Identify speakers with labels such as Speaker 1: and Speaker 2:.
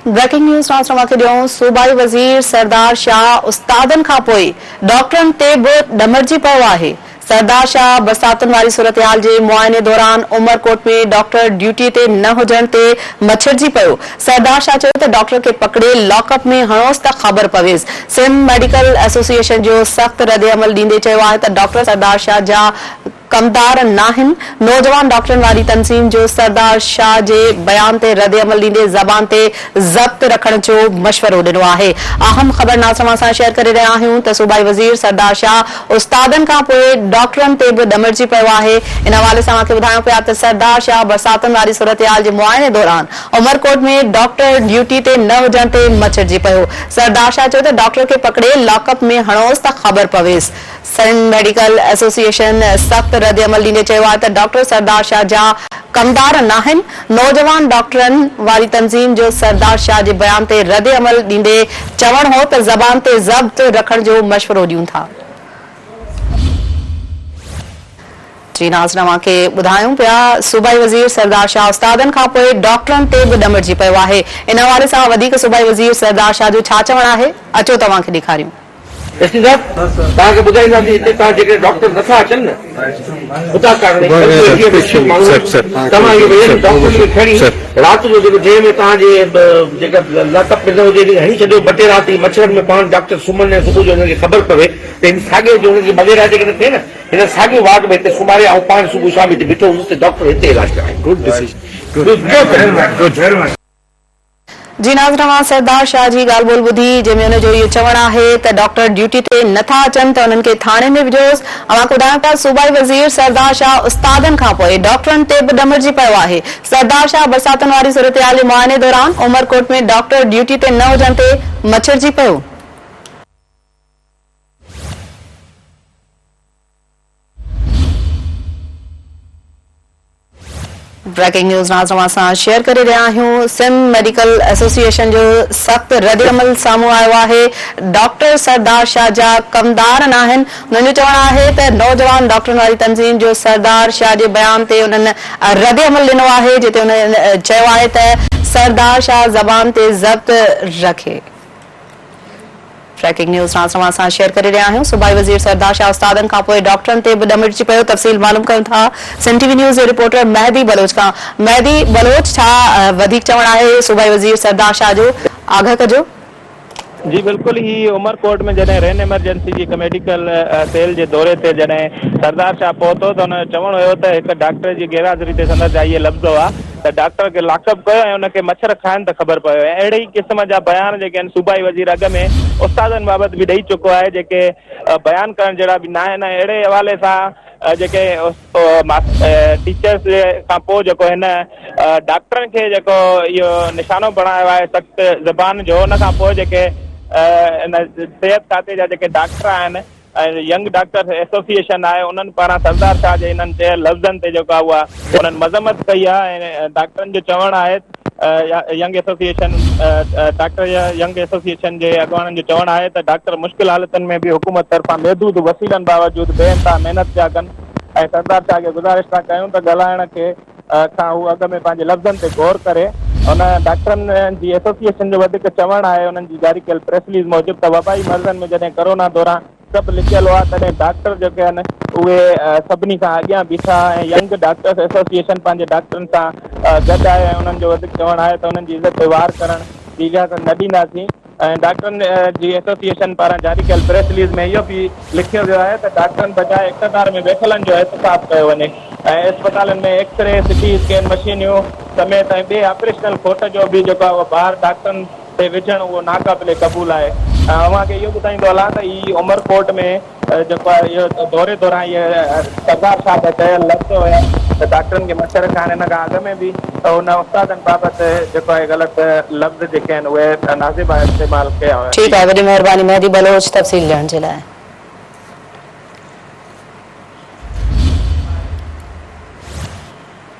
Speaker 1: Breaking news राष्ट्रवा के ॾियूं सूबाई वज़ीर सरदार शाह उस्तादनि खां पोइ डॉक्टरनि ते बि ॾमरजी पियो आहे। सरदार शाह बरसातुनि वारी सूरतहाल जे मुआइने दौरान उमरकोट में डॉक्टर ड्यूटी ते न हुजण ते मछरजी पियो। सरदार शाह चयो त डॉक्टर खे पकड़े लॉकअप में हणोसि त ख़बर पवेसि। सिंध मेडिकल एसोसिएशन जो सख़्त रद्द-ए-अमल ॾींदे चयो आहे त डॉक्टर सरदार शाह जा कमदार नाहिन। नौजवान डॉक्टरनि वारी तंज़ीम जो सरदार शाह जे बयान ते रद्द-ए-अमल ॾींदे ज़बान ते ज़ब्त रखण जो मशवरो ॾिनो आहे। अहम ख़बर नाज़रनि सां शेयर करे रहिया आहियूं त सूबाई वज़ीर सरदार शाह उस्तादनि खां पोइ डॉक्टरनि ते बि ॾमरजी पियो आहे। इन हवाले सां मूंखे ॿुधायो पिया त सरदार शाह बरसातुनि वारी सूरतहाल जे मुआइने दौरान उमरकोट में डॉक्टर ड्यूटी ते न हुजण ते मछरजी पियो। सरदार शाह चयो त डॉक्टर खे पकड़े लॉकअप में हणोसि त ख़बर पवेसि। सिंध मेडिकल एसोसिएशन सख़्त रद्द-ए-अमल ॾींदे चयो आहे त डॉक्टर सरदार शाह जा कमदार नाहिन। नौजवान डॉक्टरनि वारी तंज़ीम जो सरदार शाह जे बयान ते रद्द-ए-अमल ॾींदे चवण हो त ज़बान ते ज़ब्त रखण जो मशवरो ॾियूं था। जी नाज़रन खे ॿुधायूं पिया सूबाई वज़ीर सरदार शाह उस्तादनि खां पोइ डॉक्टरनि ते बि ॾमरजी पियो आहे। इन हवाले सां वधीक सूबाई वज़ीर सरदार शाह जो छा चवणु आहे, अचो तव्हांखे ॾेखारियूं।
Speaker 2: एसपी साहब तव्हांखे ॿुधाईंदासीं हिते तव्हां जेके डॉक्टर नथा अचनि न हुतां तव्हां डॉक्टर खे खणी राति जो जेको जंहिं में तव्हांजे जेका लॉकअप में न हुजे हणी छॾियो। ॿ टे राति मच्छरनि में पाण डॉक्टर सुम्हनि ऐं सुबुह जो हुनखे ख़बर पवे त हिन साॻे जो हुनखे मलेरिया जेके न थिए न हिन साॻे वार्ड में हिते सुम्हारे ऐं पाण सुबुह शाम हिते बीठो हुयुसि त डॉक्टर हिते इलाज कराए। Good decision.
Speaker 1: जी नाज़रन सरदार शाह जी ॻाल्हि ॿोल ॿुधी जंहिंमें हुनजो इहो चवणु आहे त डॉक्टर ड्यूटी ते नथा अचनि त उन्हनि खे थाणे में विझोसि। अवां ॿुधायूं था सूबाई वज़ीर सरदार शाह उस्तादनि खां पोइ डॉक्टरनि ते बि ॾमरजी पियो आहे। सरदार शाह बरसातुनि वारी सूरतहाल जे मुआइने दौरान उमरकोट में डॉक्टर ड्यूटी ते न हुजण ते मछरजी पियो। ब्रेकिंग न्यूज़ नाज़रन सां शेयर करे रहिया आहियूं। सिंध मेडिकल एसोसिएशन जो सख़्त रद्द-ए-अमल साम्हूं आयो आहे। डॉक्टर सरदार शाह जा कमदार नाहिन। हुननि जो चवणु आहे त नौजवान डॉक्टरनि वारी तंज़ीम जो सरदार शाह जे बयान ते उन्हनि रद्द-ए-अमल ॾिनो आहे, जिते हुन चयो आहे त सरदार शाह ज़बान ते ज़ब्त रखे। ब्रेकिंग न्यूज़ नाज़रन सां शेयर करे रहिया आहियूं। सूबाई वज़ीर सरदार शाह उस्तादनि खां पोइ डॉक्टरनि ते बि ॾमरजी पियो। तफ़सील मालूम कयूं था सिंध टीवी न्यूज़ जे रिपोर्टर मेहदी बलोच खां। मेहदी बलोच, छा वधीक चवणु आहे सूबाई वज़ीर सरदार शाह जो, आगाह कजो।
Speaker 3: जी बिल्कुल ही उमरकोट में जॾहिं रेन एमरजेंसी जी मेडिकल सेल जे दौरे ते जॾहिं सरदार शाह पहुतो त हुन चवणु हुयो त हिकु डॉक्टर जी गैरहाज़िरी ते संदसि जा इहे लफ़्ज़ हुआ त डॉक्टर खे लॉकअप कयो ऐं हुनखे मच्छर खाइनि त ख़बर पियो। ऐं अहिड़े ई क़िस्म जा बयान जेके आहिनि सूबाई वज़ीर अॻ में उस्तादनि बाबति बि ॾेई चुको आहे, जेके बयान करण जहिड़ा बि न आहिनि। अहिड़े हवाले सां जेके टीचर्स खां पोइ जेको हिन डॉक्टरनि खे जेको इहो निशानो बणायो आहे सख़्त ज़बान जो, हुन खां पोइ जेके इन सिहत खाते जा जेके डॉक्टर आहिनि ऐं यंग डॉक्टर एसोसिएशन आहे उन्हनि पारां सरदार शाह जे इन्हनि चयल लफ़्ज़नि ते जेको आहे उहा उन्हनि मज़म्मत कई आहे। ऐं डॉक्टरनि जो चवणु आहे young association doctor young association जे अॻवाननि जो चवणु आहे त डॉक्टर मुश्किल हालतुनि में बि हुकूमत तरफ़ां महदूद वसीलनि बावजूदि बेइंतहा महिनत पिया कनि। ऐं सरदार शाह खे गुज़ारिश था कयूं त ॻाल्हाइण खे खां हू अॻ में पंहिंजे लफ़्ज़नि ते गौर करे। हुन डॉक्टरनि जी एसोसिएशन जो वधीक चवणु आहे उन्हनि जी जारी कयल प्रेस रिलीज़ मूजिबि त वबाई मर्ज़नि में जॾहिं कोरोना दौरान सभु लिखियलु हुआ तॾहिं डॉक्टर जेके आहिनि उहे सभिनी खां अॻियां बीठा ऐं यंग डॉक्टर्स एसोसिएशन पंहिंजे डॉक्टरनि सां गॾु आहे। ऐं उन्हनि जो वधीक चवणु आहे त उन्हनि जी इज़त ते वार करण जी इजाज़त न ॾींदासीं। ऐं डॉक्टरनि जी एसोसिएशन पारां जारी कयल प्रेस रिलीज़ में इहो बि लिखियो वियो आहे त डॉक्टरनि बजाए इक़्तिदार में वेठलनि जो एहतिसाब कयो वञे ऐं अस्पतालनि में एक्सरे सिटी स्कैन मशीनियूं समेत ऐं ॿिए ऑपरेशनल खोट जो बि जेको आहे उहो ॿाहिरि डॉक्टरनि ते विझणु उहो नाक़ाबिले क़बूल आहे। अव्हांखे इहो ॿुधाईंदो हलां त ही उमरकोट में जेको आहे इहो दौरे दौरान इहे सरदार शाह जा चयल लफ़्ज़ हुया त डॉक्टरनि खे मच्छर खाइनि। हिन खां अॻ में बि हुन उस्तादनि बाबति जेको आहे ग़लति लफ़्ज़ जेके आहिनि उहे नाज़िबा इस्तेमालु कया हुया।
Speaker 1: ठीकु आहे, वॾी महिरबानी मेहदी बलोच तफ़सील ॾियण जे लाइ।